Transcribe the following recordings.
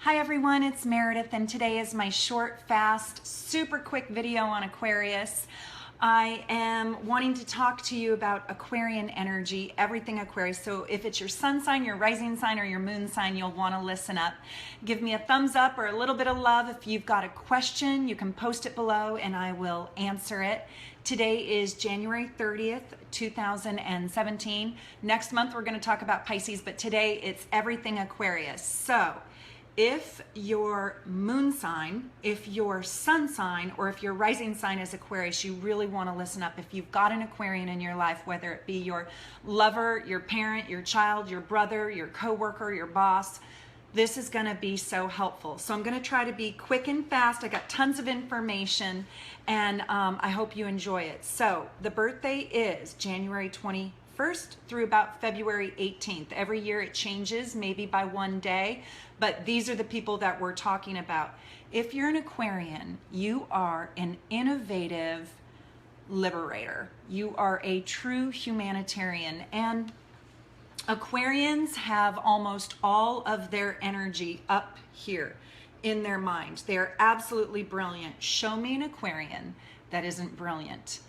Hi everyone, it's Meredith, and today is my short, fast, super quick video on Aquarius. I am wanting to talk to you about Aquarian energy, everything Aquarius. So if it's your sun sign, your rising sign, or your moon sign, you'll want to listen up. Give me a thumbs up or a little bit of love. If you've got a question, you can post it below and I will answer it. Today is January 30th, 2017. Next month we're going to talk about Pisces, but today it's everything Aquarius. So if your moon sign, if your sun sign, or if your rising sign is Aquarius, you really want to listen up. If you've got an Aquarian in your life, whether it be your lover, your parent, your child, your brother, your coworker, your boss, this is going to be so helpful. So I'm going to try to be quick and fast. I got tons of information, and I hope you enjoy it. So the birthday is January 21st through about February 18th. Every year it changes, maybe by one day, but these are the people that we're talking about. If you're an Aquarian, you are an innovative liberator. You are a true humanitarian, and Aquarians have almost all of their energy up here in their mind. They're absolutely brilliant. Show me an Aquarian that isn't brilliant.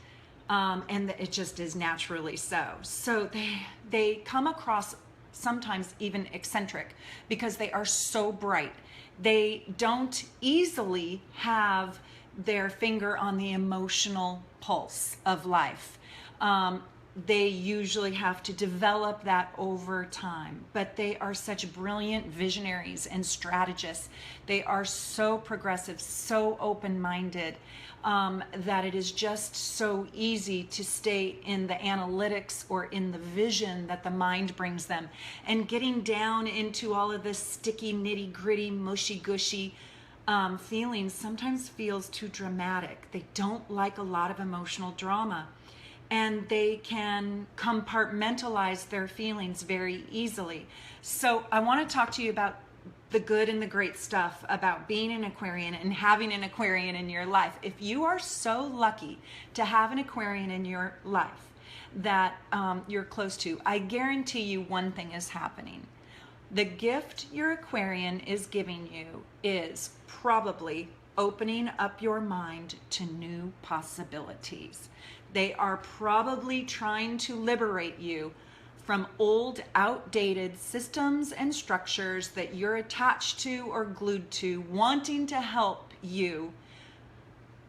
And it just is naturally so. So they come across sometimes even eccentric because they are so bright. They don't easily have their finger on the emotional pulse of life. They usually have to develop that over time, but they are such brilliant visionaries and strategists. They are so progressive, so open-minded, that it is just so easy to stay in the analytics or in the vision that the mind brings them. And getting down into all of this sticky, nitty-gritty, mushy-gushy feelings sometimes feels too dramatic. They don't like a lot of emotional drama. And they can compartmentalize their feelings very easily. So I want to talk to you about the good and the great stuff about being an Aquarian and having an Aquarian in your life. If you are so lucky to have an Aquarian in your life that you're close to, I guarantee you one thing is happening. The gift your Aquarian is giving you is probably opening up your mind to new possibilities. They are probably trying to liberate you from old, outdated systems and structures that you're attached to or glued to, wanting to help you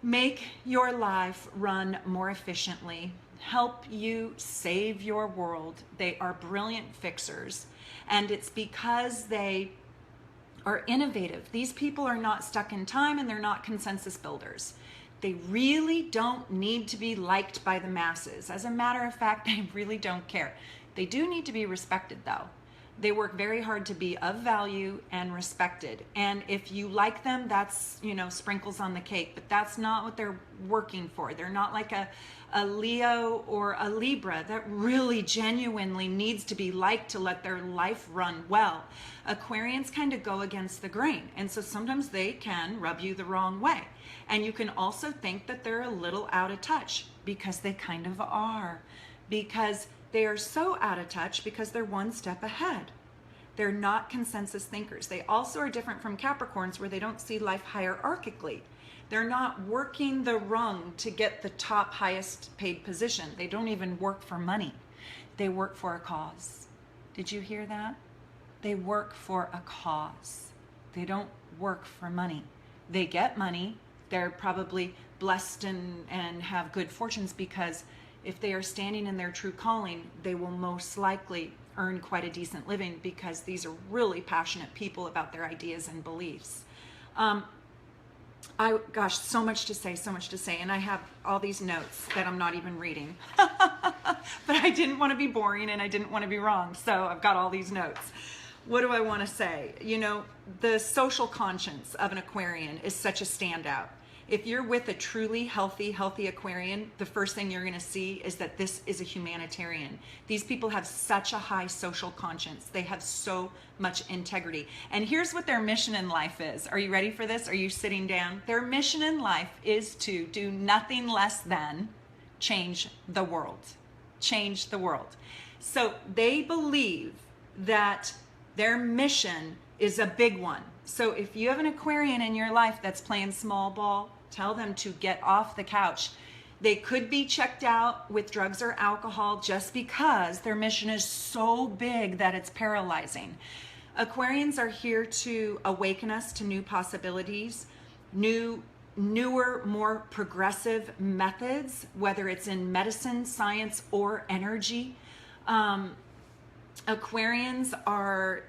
make your life run more efficiently, help you save your world. They are brilliant fixers, and it's because they are innovative. These people are not stuck in time, and they're not consensus builders. They really don't need to be liked by the masses. As a matter of fact, they really don't care. They do need to be respected though. They work very hard to be of value and respected. And if you like them, that's, sprinkles on the cake, but that's not what they're working for. They're not like a Leo or a Libra that really genuinely needs to be liked to let their life run well. Aquarians kind of go against the grain, and so sometimes they can rub you the wrong way. And you can also think that they're a little out of touch, because they kind of are, because they are so out of touch because they're one step ahead. They're not consensus thinkers. They also are different from Capricorns, where they don't see life hierarchically. They're not working the rung to get the top highest paid position. They don't even work for money. They work for a cause. Did you hear that? They work for a cause. They don't work for money. They get money. They're probably blessed and have good fortunes, because if they are standing in their true calling, they will most likely earn quite a decent living, because these are really passionate people about their ideas and beliefs. Gosh, so much to say, and I have all these notes that I'm not even reading. But I didn't want to be boring, and I didn't want to be wrong, so I've got all these notes. What do I want to say? The social conscience of an Aquarian is such a standout. If you're with a truly healthy Aquarian, the first thing you're going to see is that this is a humanitarian. These people have such a high social conscience. They have so much integrity. And here's what their mission in life is. Are you ready for this? Are you sitting down? Their mission in life is to do nothing less than change the world. Change the world. So they believe that Their mission is a big one. So if you have an Aquarian in your life that's playing small ball, tell them to get off the couch. They could be checked out with drugs or alcohol just because their mission is so big that it's paralyzing. Aquarians are here to awaken us to new possibilities, newer, more progressive methods, whether it's in medicine, science, or energy. Aquarians are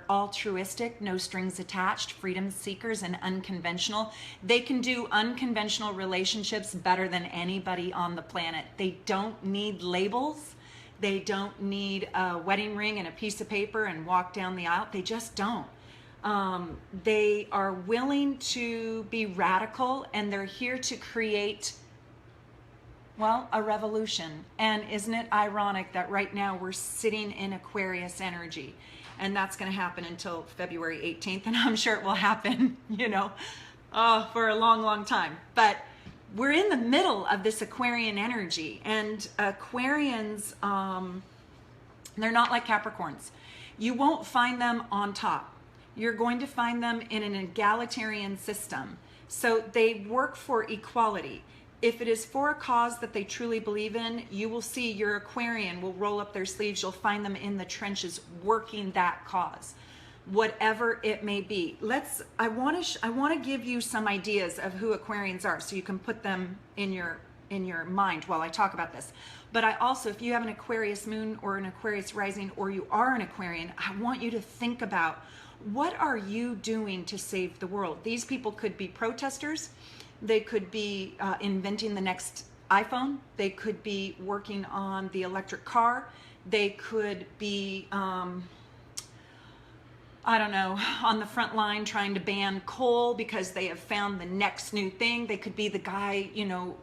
altruistic, no strings attached, freedom seekers, and unconventional. They can do unconventional relationships better than anybody on the planet. They don't need labels. They don't need a wedding ring and a piece of paper and walk down the aisle. They just don't. They are willing to be radical, and they're here to create, well, a revolution. And isn't it ironic that right now we're sitting in Aquarius energy, and that's going to happen until February 18th, and I'm sure it will happen, for a long, long time. But we're in the middle of this Aquarian energy, and Aquarians, they're not like Capricorns. You won't find them on top. You're going to find them in an egalitarian system. So they work for equality. If it is for a cause that they truly believe in, you will see your Aquarian will roll up their sleeves. You'll find them in the trenches working that cause, whatever it may be. I want to give you some ideas of who Aquarians are so you can put them in your mind while I talk about this. But I also, if you have an Aquarius moon or an Aquarius rising, or you are an Aquarian, I want you to think about, what are you doing to save the world? These people could be protesters. They could be inventing the next iPhone. They could be working on the electric car. They could be, I don't know, on the front line trying to ban coal because they have found the next new thing. They could be the guy,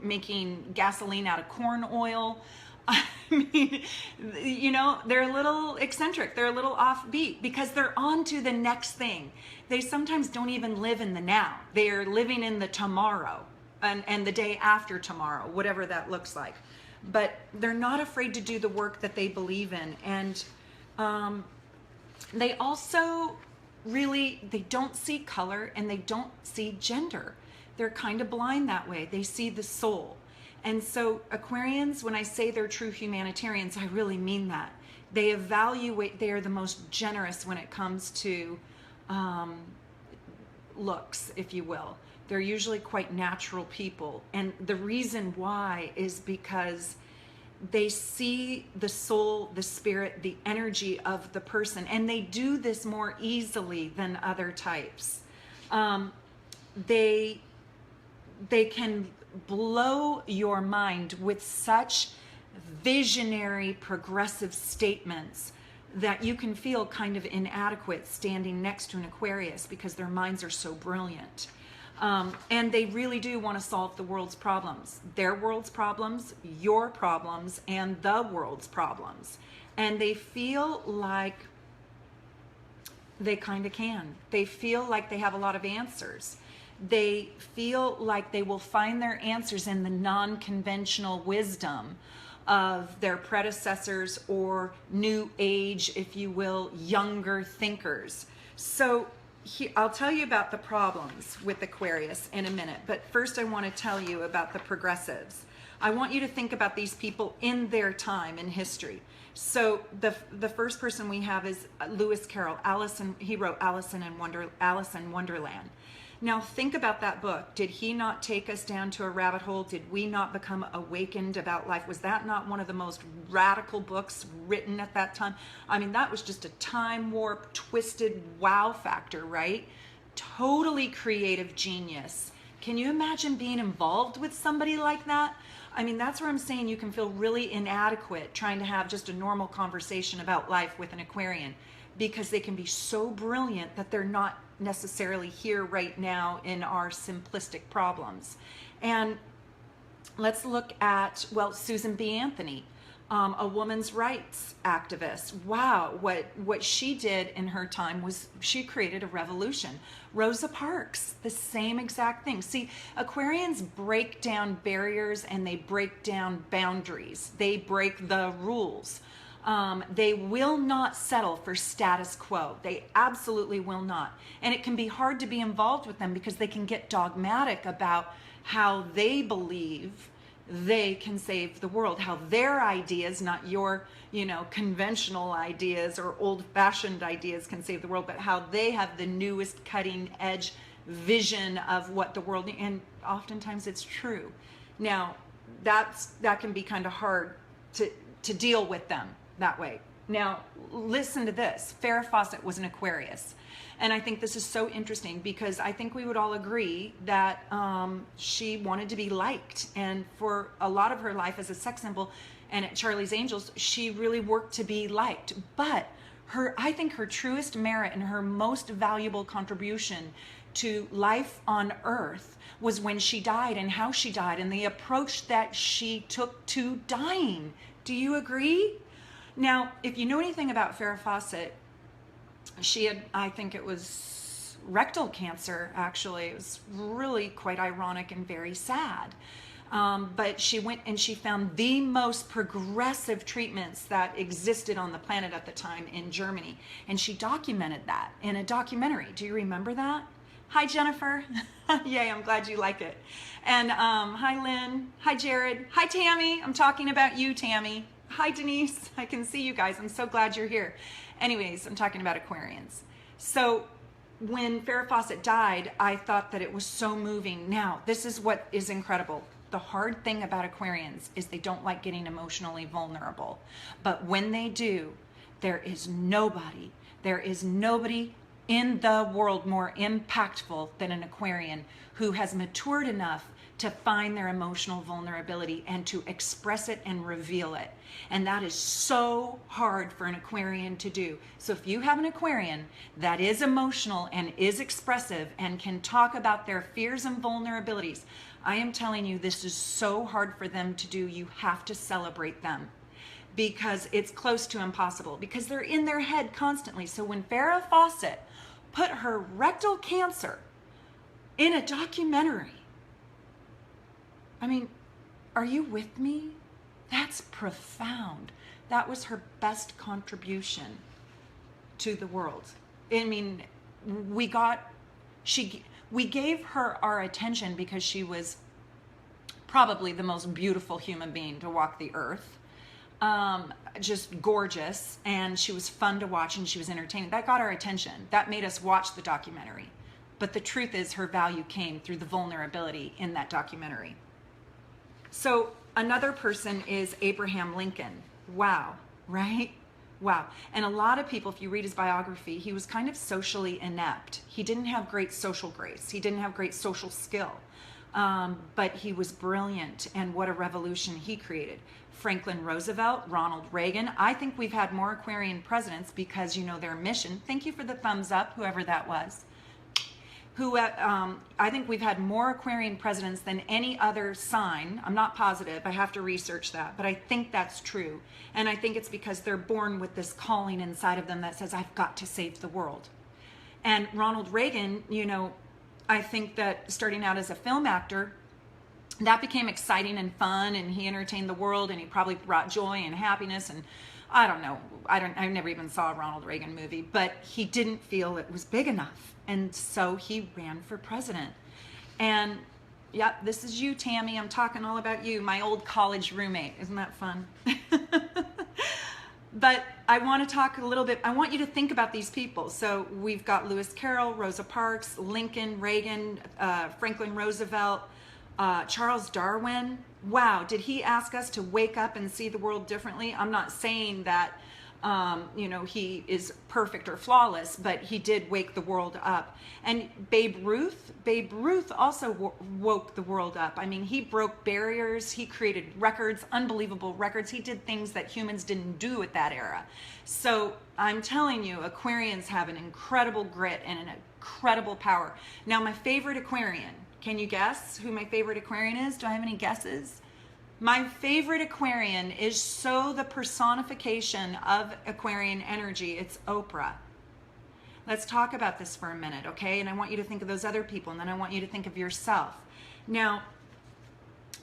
making gasoline out of corn oil. I mean, they're a little eccentric. They're a little offbeat because they're on to the next thing. They sometimes don't even live in the now. They're living in the tomorrow and the day after tomorrow, whatever that looks like. But they're not afraid to do the work that they believe in. And they also they don't see color, and they don't see gender. They're kind of blind that way. They see the soul. And so Aquarians, when I say they're true humanitarians, I really mean that. They evaluate, they are the most generous when it comes to looks, if you will. They're usually quite natural people. And the reason why is because they see the soul, the spirit, the energy of the person, and they do this more easily than other types. They can blow your mind with such visionary, progressive statements that you can feel kind of inadequate standing next to an Aquarius because their minds are so brilliant. And they really do want to solve the world's problems, their world's problems, your problems, and the world's problems. And they feel like they kind of can. They feel like they have a lot of answers. They feel like they will find their answers in the non-conventional wisdom of their predecessors or new age, if you will, younger thinkers. So I'll tell you about the problems with Aquarius in a minute, but first I want to tell you about the progressives. I want you to think about these people in their time in history. So the first person we have is Lewis Carroll. He wrote Alice in Wonderland. Now think about that book. Did he not take us down to a rabbit hole? Did we not become awakened about life? Was that not one of the most radical books written at that time? I mean, that was just a time warp, twisted wow factor, right? Totally creative genius. Can you imagine being involved with somebody like that? I mean, that's where I'm saying you can feel really inadequate trying to have just a normal conversation about life with an Aquarian, because they can be so brilliant that they're not necessarily here right now in our simplistic problems. And let's look at, well, Susan B. Anthony, a woman's rights activist. Wow, what she did in her time was she created a revolution. Rosa Parks, the same exact thing. See, Aquarians break down barriers and they break down boundaries. They break the rules. They will not settle for status quo. They absolutely will not. And it can be hard to be involved with them because they can get dogmatic about how they believe they can save the world, how their ideas, not your, conventional ideas or old-fashioned ideas can save the world, but how they have the newest cutting edge vision of what the world needs. And oftentimes it's true. Now, that can be kind of hard to deal with them that way. Now, listen to this. Farrah Fawcett was an Aquarius. And I think this is so interesting because I think we would all agree that she wanted to be liked. And for a lot of her life as a sex symbol and at Charlie's Angels, she really worked to be liked. But I think her truest merit and her most valuable contribution to life on Earth was when she died and how she died and the approach that she took to dying. Do you agree? Now, if you know anything about Farrah Fawcett, she had, I think it was rectal cancer, actually. It was really quite ironic and very sad. But she went and she found the most progressive treatments that existed on the planet at the time in Germany. And she documented that in a documentary. Do you remember that? Hi, Jennifer. Yay, I'm glad you like it. And hi, Lynn. Hi, Jared. Hi, Tammy. I'm talking about you, Tammy. Hi, Denise. I can see you guys. I'm so glad you're here. Anyways, I'm talking about Aquarians. So when Farrah Fawcett died, I thought that it was so moving. Now, this is what is incredible. The hard thing about Aquarians is they don't like getting emotionally vulnerable. But when they do, there is nobody in the world more impactful than an Aquarian who has matured enough to find their emotional vulnerability and to express it and reveal it. And that is so hard for an Aquarian to do. So if you have an Aquarian that is emotional and is expressive and can talk about their fears and vulnerabilities, I am telling you, this is so hard for them to do. You have to celebrate them because it's close to impossible because they're in their head constantly. So when Farrah Fawcett put her rectal cancer in a documentary, I mean, are you with me? That's profound. That was her best contribution to the world. I mean, we gave her our attention because she was probably the most beautiful human being to walk the earth. Just gorgeous, and she was fun to watch and she was entertaining. That got our attention. That made us watch the documentary. But the truth is her value came through the vulnerability in that documentary. So another person is Abraham Lincoln. Wow, right? Wow. And a lot of people, if you read his biography, he was kind of socially inept. He didn't have great social grace. He didn't have great social skill. But he was brilliant, and what a revolution he created. Franklin Roosevelt, Ronald Reagan. I think we've had more Aquarian presidents because, their mission. Thank you for the thumbs up, whoever that was. I think we've had more Aquarian presidents than any other sign. I'm not positive. I have to research that. But I think that's true. And I think it's because they're born with this calling inside of them that says, I've got to save the world. And Ronald Reagan, I think that starting out as a film actor, that became exciting and fun, and he entertained the world, and he probably brought joy and happiness. And I don't know. I never even saw a Ronald Reagan movie, but he didn't feel it was big enough. And so he ran for president. And yep, this is you, Tammy. I'm talking all about you, my old college roommate. Isn't that fun? But I want to talk a little bit. I want you to think about these people. So we've got Lewis Carroll, Rosa Parks, Lincoln, Reagan, Franklin Roosevelt, Charles Darwin. Wow, did he ask us to wake up and see the world differently? I'm not saying that he is perfect or flawless, but he did wake the world up. And Babe Ruth also woke the world up. I mean, he broke barriers, he created records, unbelievable records. He did things that humans didn't do at that era. So I'm telling you, Aquarians have an incredible grit and an incredible power. Now, my favorite Aquarian, can you guess who my favorite Aquarian is? Do I have any guesses? My favorite Aquarian is so the personification of Aquarian energy. It's Oprah. Let's talk about this for a minute, okay? And I want you to think of those other people, and then I want you to think of yourself. Now,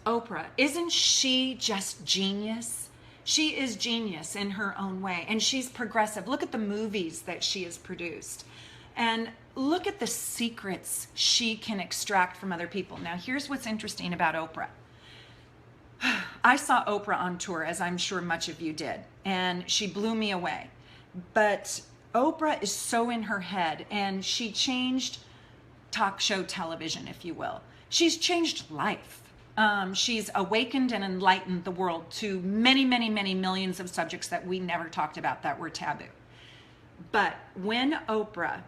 Oprah, isn't she just genius? She is genius in her own way, and she's progressive. Look at the movies that she has produced, and look at the secrets she can extract from other people. Now, here's what's interesting about Oprah. I saw Oprah on tour, as I'm sure much of you did, and she blew me away. But Oprah is so in her head, and she changed talk show television, if you will. She's changed life. She's awakened and enlightened the world to many, many, many millions of subjects that we never talked about, that were taboo. But when Oprah,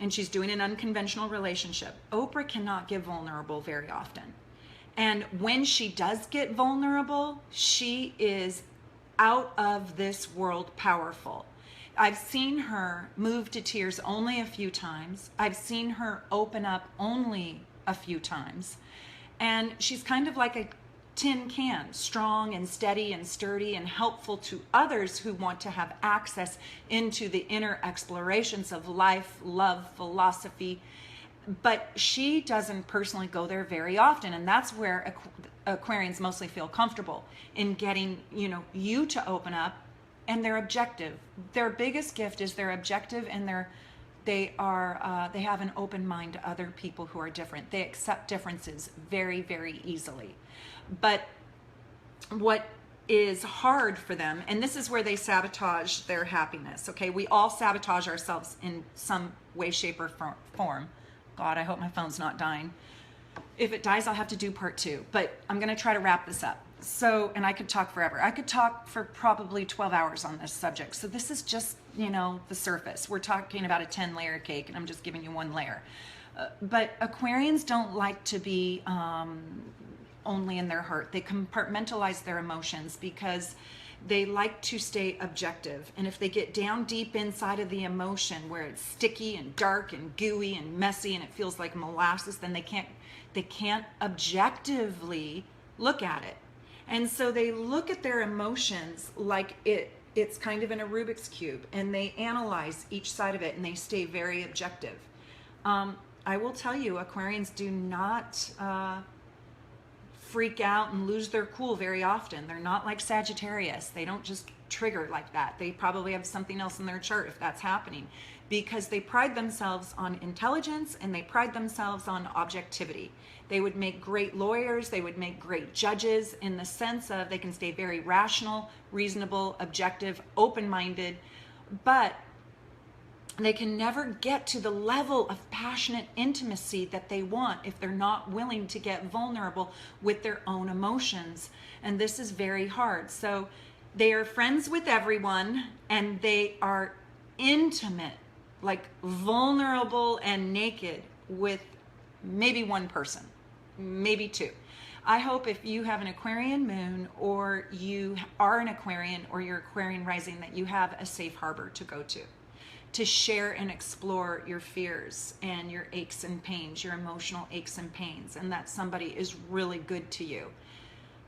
and she's doing an unconventional relationship, Oprah cannot get vulnerable very often. And when she does get vulnerable, she is out of this world powerful. I've seen her move to tears only a few times. I've seen her open up only a few times. And she's kind of like a tin can, strong and steady and sturdy and helpful to others who want to have access into the inner explorations of life, love, philosophy. But she doesn't personally go there very often, and that's where Aquarians mostly feel comfortable in getting, you to open up, and they're objective. Their biggest gift is they're objective, and they have an open mind to other people who are different. They accept differences very, very easily. But what is hard for them, and this is where they sabotage their happiness. Okay, we all sabotage ourselves in some way, shape, or form. God, I hope my phone's not dying. If it dies, I'll have to do part 2, but I'm going to try to wrap this up. So, and I could talk forever. I could talk for probably 12 hours on this subject. So this is just, the surface. We're talking about a 10-layer cake, and I'm just giving you one layer. But Aquarians don't like to be only in their heart. They compartmentalize their emotions because they like to stay objective. And if they get down deep inside of the emotion where it's sticky and dark and gooey and messy and it feels like molasses, then they can't objectively look at it. And so they look at their emotions like it's kind of in a Rubik's Cube, and they analyze each side of it, and they stay very objective. I will tell you, Aquarians do not freak out and lose their cool very often. They're not like Sagittarius. They don't just trigger like that. They probably have something else in their chart if that's happening, because they pride themselves on intelligence and they pride themselves on objectivity. They would make great lawyers. They would make great judges in the sense of they can stay very rational, reasonable, objective, open-minded, but they can never get to the level of passionate intimacy that they want if they're not willing to get vulnerable with their own emotions. And this is very hard. So they are friends with everyone, and they are intimate, like vulnerable and naked with maybe one person, maybe two. I hope if you have an Aquarian moon, or you are an Aquarian, or you're Aquarian rising, that you have a safe harbor to go to share and explore your fears and your aches and pains, your emotional aches and pains, and that somebody is really good to you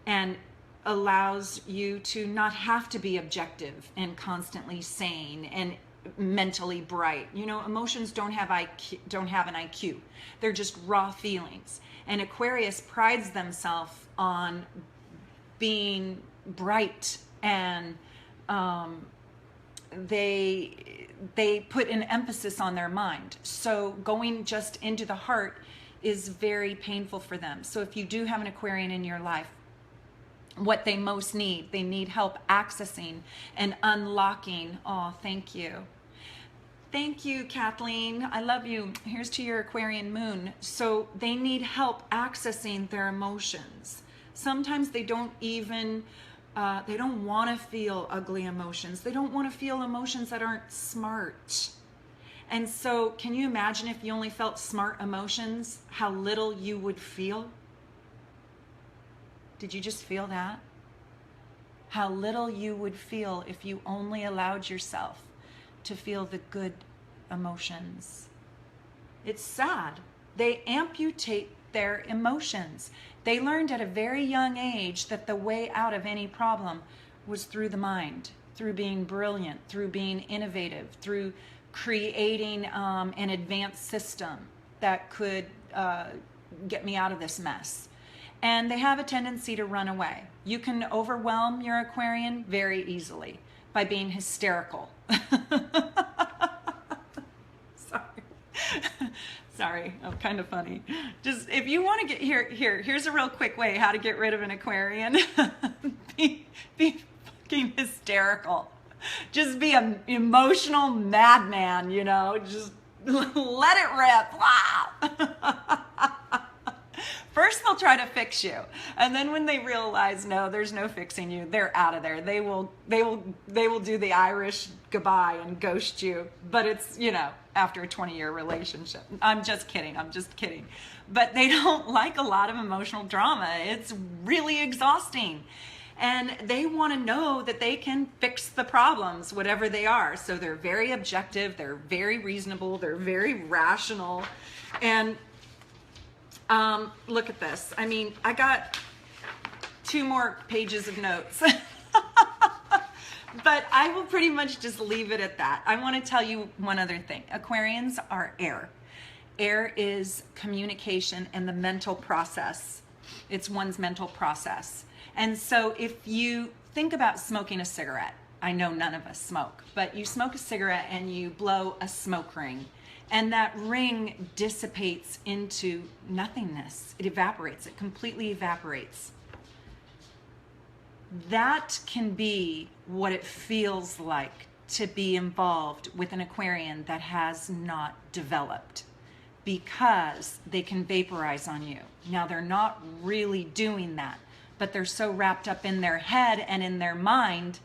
and allows you to not have to be objective and constantly sane and mentally bright. Emotions don't have an IQ. They're just raw feelings. And Aquarius prides themselves on being bright, and they put an emphasis on their mind. So going just into the heart is very painful for them. So if you do have an Aquarian in your life, what they most need, they need help accessing and unlocking. Oh, thank you. Thank you, Kathleen. I love you. Here's to your Aquarian moon. So they need help accessing their emotions. Sometimes they don't even they don't want to feel ugly emotions. They don't want to feel emotions that aren't smart. And so can you imagine if you only felt smart emotions, how little you would feel? Did you just feel that? How little you would feel if you only allowed yourself to feel the good emotions. It's sad. They amputate their emotions. They learned at a very young age that the way out of any problem was through the mind, through being brilliant, through being innovative, through creating an advanced system that could get me out of this mess. and they have a tendency to run away. You can overwhelm your Aquarian very easily by being hysterical. Sorry, I'm kind of funny. Just if you want to get here's a real quick way how to get rid of an Aquarian. be fucking hysterical. Just be an emotional madman, you know. Just let it rip. Wow. First they'll try to fix you, and then when they realize no, there's no fixing you, they're out of there. They will do the Irish goodbye and ghost you. But it's, you know, after a 20-year relationship. I'm just kidding. But they don't like a lot of emotional drama. It's really exhausting. And they want to know that they can fix the problems, whatever they are. So they're very objective, they're very reasonable, they're very rational. And look at this. I mean, I got 2 more pages of notes. But I will pretty much just leave it at that. I want to tell you one other thing. Aquarians are air. Air is communication and the mental process. It's one's mental process. And so if you think about smoking a cigarette, I know none of us smoke, but you smoke a cigarette and you blow a smoke ring, and that ring dissipates into nothingness. It evaporates. It completely evaporates. That can be what it feels like to be involved with an Aquarian that has not developed, because they can vaporize on you. Now, they're not really doing that, but they're so wrapped up in their head and in their mind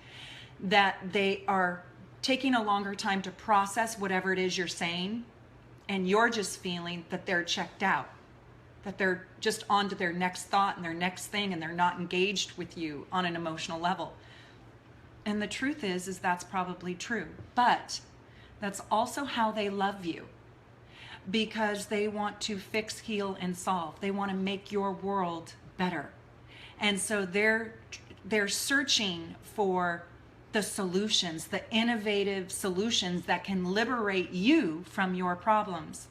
that they are taking a longer time to process whatever it is you're saying, and you're just feeling that they're checked out, that they're just on to their next thought and their next thing, and they're not engaged with you on an emotional level. And the truth is that's probably true, but that's also how they love you, because they want to fix, heal, and solve. They want to make your world better. And so they're searching for the solutions, the innovative solutions that can liberate you from your problems.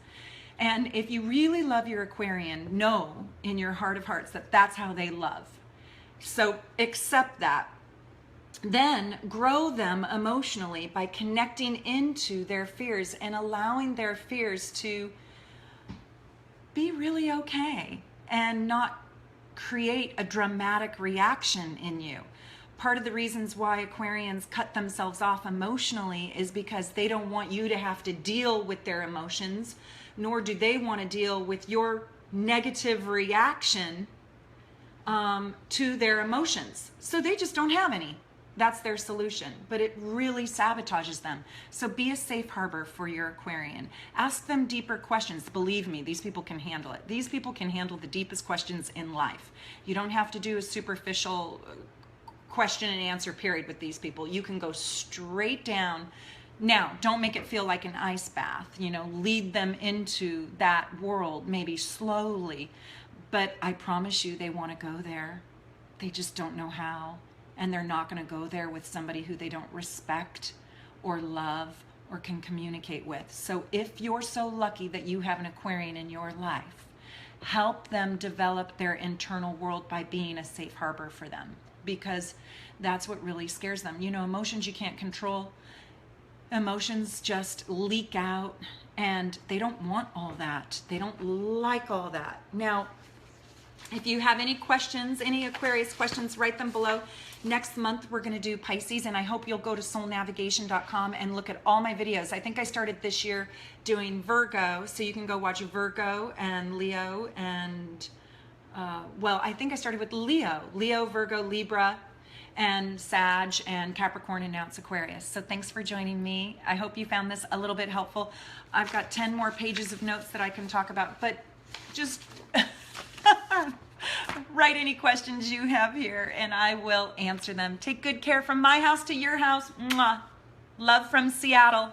And if you really love your Aquarian, know in your heart of hearts that that's how they love. So accept that. Then grow them emotionally by connecting into their fears and allowing their fears to be really okay and not create a dramatic reaction in you. Part of the reasons why Aquarians cut themselves off emotionally is because they don't want you to have to deal with their emotions, nor do they want to deal with your negative reaction to their emotions. So they just don't have any. That's their solution, but it really sabotages them. So be a safe harbor for your Aquarian. Ask them deeper questions. Believe me, these people can handle it. These people can handle the deepest questions in life. You don't have to do a superficial question and answer period with these people. You can go straight down. Now, don't make it feel like an ice bath. You know, lead them into that world, maybe slowly. But I promise you, they want to go there. They just don't know how. And they're not going to go there with somebody who they don't respect or love or can communicate with. So if you're so lucky that you have an Aquarian in your life, help them develop their internal world by being a safe harbor for them, because that's what really scares them. You know, emotions you can't control. Emotions just leak out, and they don't want all that. They don't like all that. Now, if you have any questions, any Aquarius questions, write them below. Next month, we're going to do Pisces, and I hope you'll go to soulnavigation.com and look at all my videos. I think I started this year doing Virgo, so you can go watch Virgo and Leo and, well, I think I started with Leo, Virgo, Libra, and Sag, and Capricorn, and now it's Aquarius. So thanks for joining me. I hope you found this a little bit helpful. I've got 10 more pages of notes that I can talk about, but just write any questions you have here and I will answer them. Take good care from my house to your house. Mwah. Love from Seattle.